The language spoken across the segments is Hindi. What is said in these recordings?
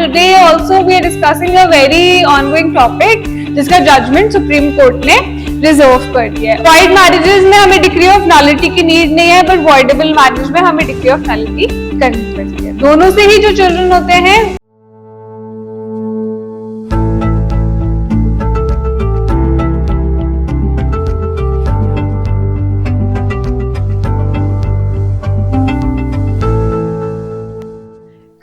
today also we are discussing a very ongoing topic जिसका जजमेंट सुप्रीम कोर्ट ने रिजर्व कर दिया है। वॉइड मैरिजेस में हमें डिग्री ऑफ नलिटी की नीड नहीं है, बट वॉइडेबल मैरिज में हमें डिग्री ऑफ नलिटी करनी पड़ती है। दोनों से ही जो चिल्ड्रन होते हैं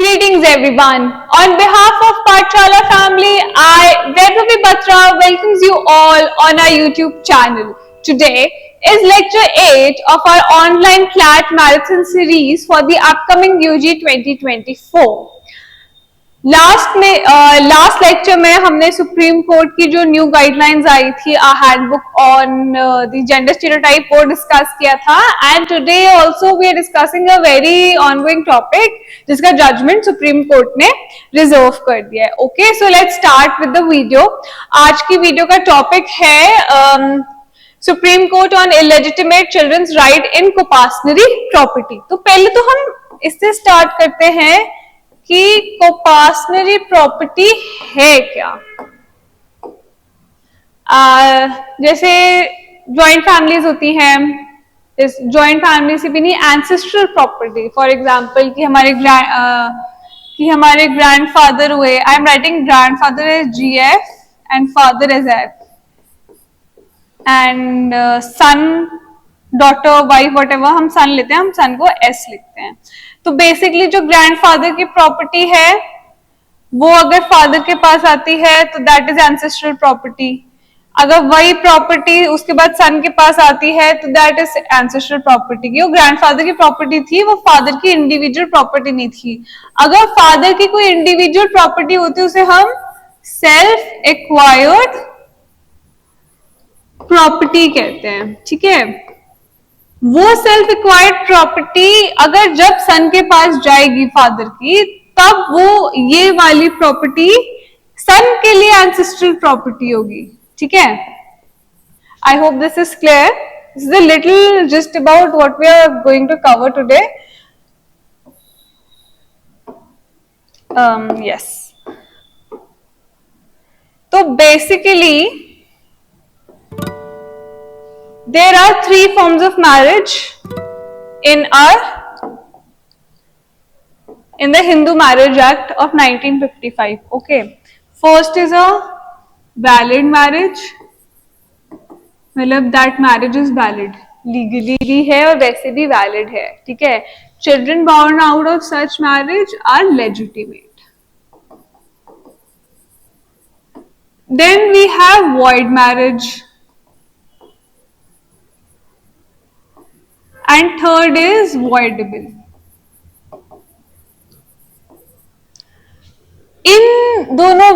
Greetings everyone. On behalf of Pathshala family, I, Vaibhavi Batra, welcomes you all on our YouTube channel. Today is lecture 8 of our online CLAT marathon series for the upcoming UG 2024. Last lecture में हमने सुप्रीम कोर्ट की जो न्यू गाइडलाइंस आई थी handbook on the gender stereotype वो डिस्कस किया था, and today also we are discussing a very ongoing topic जिसका जजमेंट सुप्रीम कोर्ट ने रिजर्व कर दिया है। Okay, so let's start with the video. आज की वीडियो का टॉपिक है Supreme Court on illegitimate childrens right in coparcenary property. तो पहले तो हम इससे स्टार्ट करते हैं कि कोपासनरी प्रॉपर्टी है क्या। जैसे जॉइंट फैमिलीज होती हैं, इस जॉइंट फैमिली से भी नहीं, एंसेस्ट्रल प्रॉपर्टी, फॉर एग्जांपल कि हमारे ग्रैंडफादर हुए, I am writing grandfather as GF and father as F, and son, daughter, wife, whatever हम सन लेते हैं, हम सन को S लिखते हैं। तो बेसिकली जो ग्रैंडफादर की प्रॉपर्टी है वो अगर फादर के पास आती है तो दैट इज एंसेस्ट्रल प्रॉपर्टी। अगर वही प्रॉपर्टी उसके बाद सन के पास आती है तो दैट इज एंसेस्ट्रल प्रॉपर्टी। की वो ग्रैंडफादर की प्रॉपर्टी थी, वो फादर की इंडिविजुअल प्रॉपर्टी नहीं थी। अगर फादर की कोई इंडिविजुअल प्रॉपर्टी होती उसे हम सेल्फ एक्वायर्ड प्रॉपर्टी कहते हैं। ठीक है, वो सेल्फ एक्वायर्ड प्रॉपर्टी अगर जब सन के पास जाएगी फादर की, तब वो ये वाली प्रॉपर्टी सन के लिए एंसेस्ट्रल प्रॉपर्टी होगी। ठीक है, I hope this is clear. This is a little just about what we are going to cover today. Yes, तो basically there are 3 forms of marriage in the Hindu Marriage Act of 1955. Okay, first is a valid marriage, मतलब that marriage is valid, legally भी है और वैसे भी valid है। ठीक है, children born out of such marriage are legitimate. Then we have void marriage, and third is voidable. इन दोनों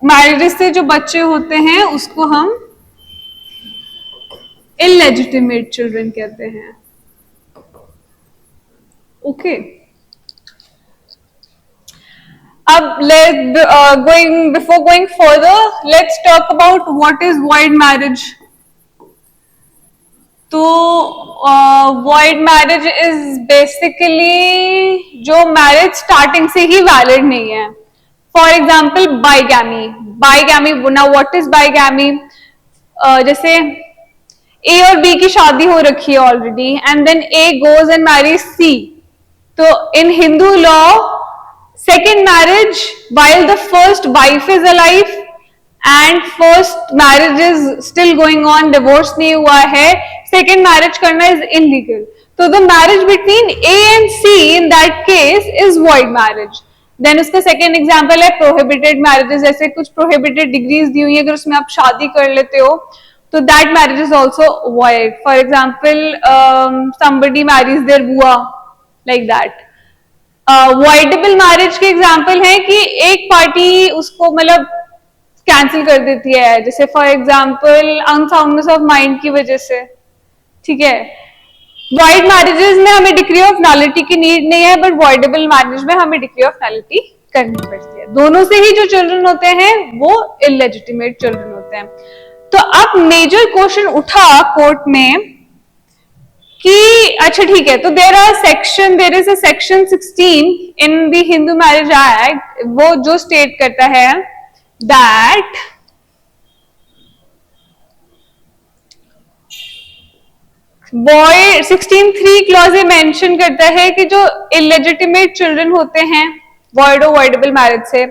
मैरिजेस से जो बच्चे होते हैं उसको हम इलेजिटिमेट चिल्ड्रन कहते हैं। ओके, अब before going further let's talk about what is void marriage. तो वॉइड मैरिज इज बेसिकली जो मैरिज स्टार्टिंग से ही वैलिड नहीं है। For example bigamy. Now what is bigamy? जैसे A और B की शादी हो रखी है already, and then A goes and marries C। तो in Hindu law second marriage while the first wife is alive and first marriage is still going on, divorce नहीं हुआ है, second marriage करना is illegal. तो the marriage between A and C in that case is void marriage. Then उसका second example है prohibited marriages। जैसे कुछ prohibited degrees दी हुई है, अगर उसमें आप शादी कर लेते हो तो that marriage is also void. For example, somebody marries their बुआ, like that. Voidable marriage के example है कि एक पार्टी उसको मतलब कैंसिल कर देती है, जैसे for example unsoundness of mind की वजह से। ठीक है, वॉइड मैरिजेस में हमें डिग्री ऑफ नलिटी की नीड नहीं है, बट वॉइडेबल मैरिज में हमें डिग्री ऑफ नलिटी करनी पड़ती है। दोनों से ही जो चिल्ड्रन होते हैं वो इलेजिटिमेट चिल्ड्रन होते हैं। तो अब मेजर क्वेश्चन उठा कोर्ट में कि अच्छा ठीक है, तो there is a section 16 in the Hindu marriage act, वो जो स्टेट करता है दैट बॉय 16(3) क्लॉज ये मेंशन करता है कि जो इलेजिटिमेट चिल्ड्रन होते हैं वॉइड और वॉइडेबल मैरिज से,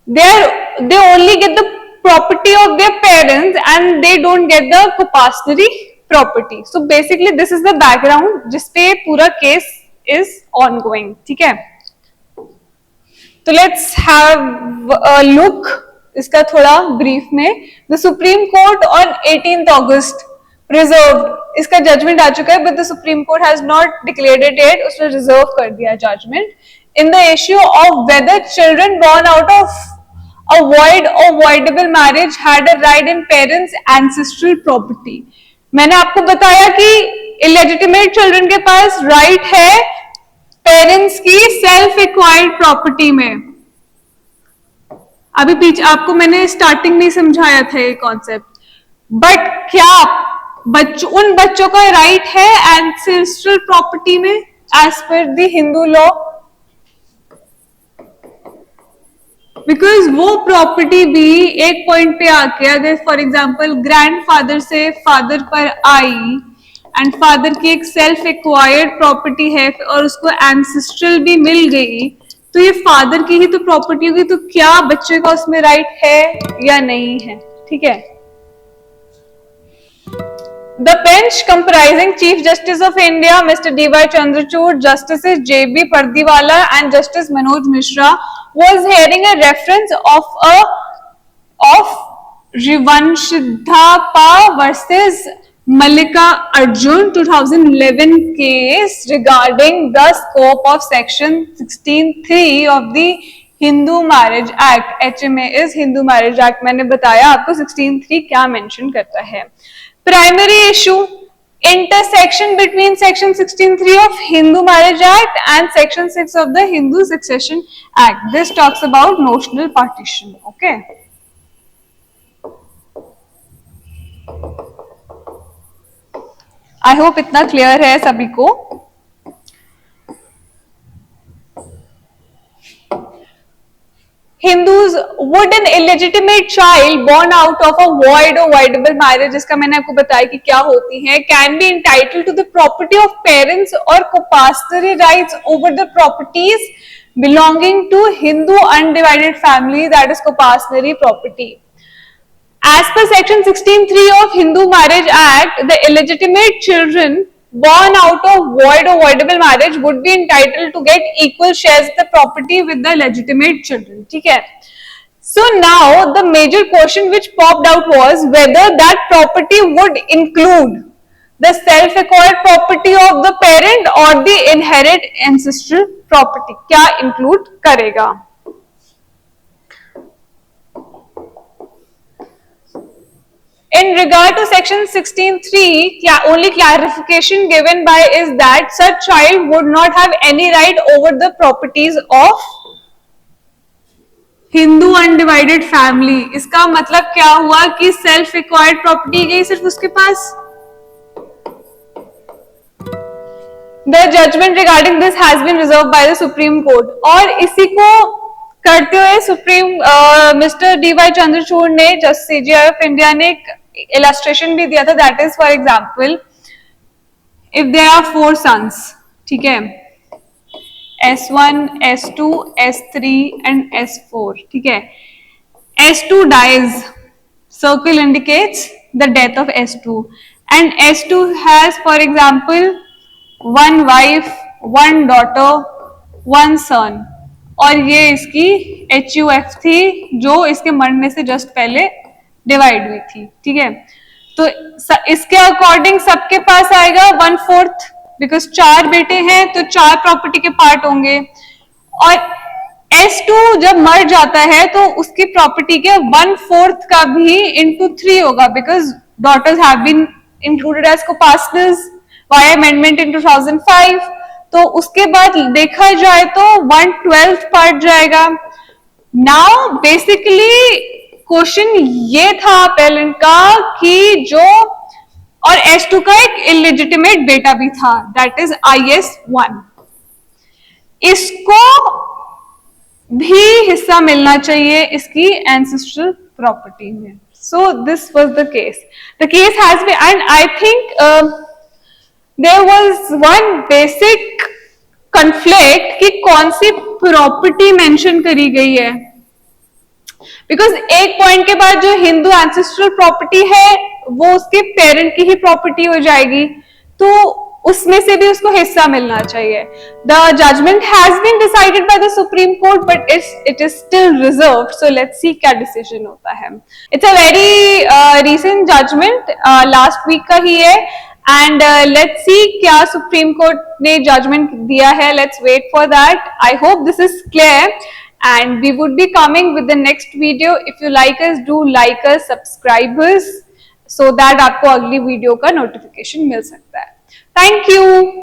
they only get the property of their parents and they don't get the compulsory property. So basically this is the background जिसपे पूरा केस is ongoing. ठीक है, तो let's have a look इसका थोड़ा ब्रीफ में. The Supreme Court on 18th August reserved, इसका जजमेंट आ चुका है, but the Supreme Court has not declared it yet, उसने रिजर्व कर दिया judgement in the issue of whether children born out of a void or voidable marriage had a right in parents' ancestral property. मैंने आपको बताया कि illegitimate children के पास right है पेरेंट्स की सेल्फ एक्वायर्ड प्रॉपर्टी में. अभी पीछे आपको मैंने स्टार्टिंग में समझाया था ये कॉन्सेप्ट. बट क्या उन बच्चों का राइट है एंसेस्ट्रल प्रॉपर्टी में as per the Hindu law? Because वो प्रॉपर्टी भी एक पॉइंट पे आके अगर फॉर एग्जाम्पल ग्रैंडफादर से फादर पर आई एंड फादर की एक सेल्फ एक्वायर्ड प्रॉपर्टी है और उसको एंसेस्ट्रल भी मिल गई, तो ये फादर की ही तो प्रॉपर्टी होगी, तो क्या बच्चे का उसमें राइट है या नहीं है? ठीक है. The bench comprising Chief Justice of India, Mr. D.Y. Chandrachud, Justices J.B. Pardiwala and Justice Manoj Mishra was hearing a reference of Rivanshidhappa versus Mallika Arjun 2011 case regarding the scope of Section 16(3) of the Hindu Marriage Act. HMA is Hindu Marriage Act. मैंने बताया आपको 16(3) क्या मेंशन करता है. Primary issue, intersection between Section 16(3) of Hindu Marriage Act and Section 6 of the Hindu Succession Act. This talks about notional partition. Okay. I hope इतना clear है सभी को. Hindus, would an illegitimate child born out of a void or voidable marriage, जिसका मैंने आपको बताया कि क्या होती है, can be entitled to the property of parents or compulsory rights over the properties belonging to Hindu undivided family, that is compulsory property. As per Section 16(3) of Hindu Marriage Act, the illegitimate children born out of void or voidable marriage would be entitled to get equal shares of the property with the legitimate children. ठीक है. So now the major question which popped out was whether that property would include the self-acquired property of the parent or the inherent ancestral property. क्या include करेगा? In regard to Section 16(3), only clarification given by is that such child would not have any right over the properties of Hindu undivided family. इसका मतलब क्या हुआ कि सेल्फ एक्वायर्ड प्रॉपर्टी गई सिर्फ उसके पास. The judgment regarding this has been reserved by the Supreme Court. और इसी को करते हुए सुप्रीम मिस्टर D.Y. चंद्रचूड़ ने जस्टिस CJI ऑफ इंडिया ने एक इलस्ट्रेशन भी दिया था. That is for example if there are 4 sons, ठीक है, S1, S2, S3 and S4. ठीक है. S2 dies, circle indicates the death of S2 and S2 has for example 1 wife, 1 daughter, 1 son और ये इसकी HUF थी जो इसके मरने से जस्ट पहले डिवाइड हुई थी. ठीक है. तो इसके अकॉर्डिंग सबके पास आएगा 1/4 बिकॉज 4 बेटे हैं तो 4 प्रॉपर्टी के पार्ट होंगे. और S2 जब मर जाता है तो उसकी प्रॉपर्टी के 1/4 का भी into 3 होगा because daughters have been included as co-partners via amendment in 2005. तो उसके बाद देखा जाए तो 1/12 पार्ट जाएगा. नाउ बेसिकली क्वेश्चन ये था अपेलेंट का कि जो और S2 का एक इलिजिटिमेट बेटा भी था, दैट इज IS1। इसको भी हिस्सा मिलना चाहिए इसकी एंसेस्ट्रल प्रॉपर्टी में। So this was the case. The case has been, and I think there was one basic conflict कि कौन सी प्रॉपर्टी मेंशन करी गई है, बिकॉज एक पॉइंट के बाद जो हिंदू एंसेस्ट्रल प्रॉपर्टी है वो उसके पेरेंट की ही प्रॉपर्टी हो जाएगी, तो उसमें से भी उसको हिस्सा मिलना चाहिए। The judgment has been decided by the supreme court but it is still reserved, so let's see क्या डिसीजन होता है। It's a very recent judgment, last week का ही है, एंड लेट्स सी क्या सुप्रीम कोर्ट ने जजमेंट दिया है। Let's wait for that. I hope this is clear and we would be coming with the next video. If you like us, do like us, subscribe us, so that आपको अगली वीडियो का नोटिफिकेशन मिल सकता है। Thank you.